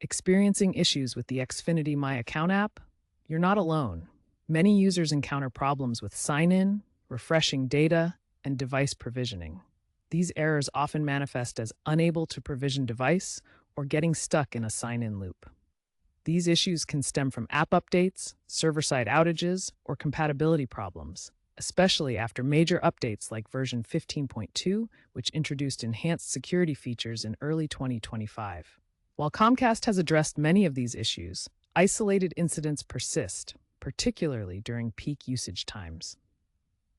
Experiencing issues with the Xfinity My Account app? You're not alone. Many users encounter problems with sign-in, refreshing data, and device provisioning. These errors often manifest as unable to provision device or getting stuck in a sign-in loop. These issues can stem from app updates, server-side outages, or compatibility problems, especially after major updates like version 15.2, which introduced enhanced security features in early 2025. While Comcast has addressed many of these issues, isolated incidents persist, particularly during peak usage times.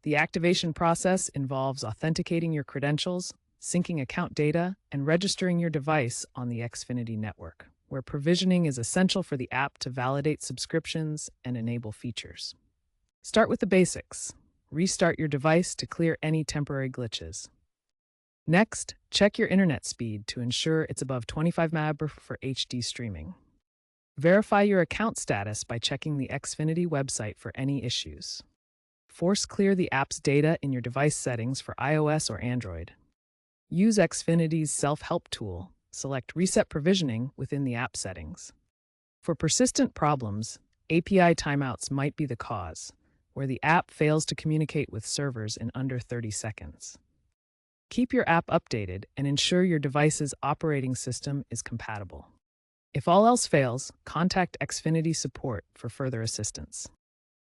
The activation process involves authenticating your credentials, syncing account data, and registering your device on the Xfinity network, where provisioning is essential for the app to validate subscriptions and enable features. Start with the basics. Restart your device to clear any temporary glitches. Next, check your internet speed to ensure it's above 25 Mbps for HD streaming. Verify your account status by checking the Xfinity website for any issues. Force clear the app's data in your device settings for iOS or Android. Use Xfinity's self-help tool. Select Reset Provisioning within the app settings. For persistent problems, API timeouts might be the cause, where the app fails to communicate with servers in under 30 seconds. Keep your app updated and ensure your device's operating system is compatible. If all else fails, contact Xfinity support for further assistance.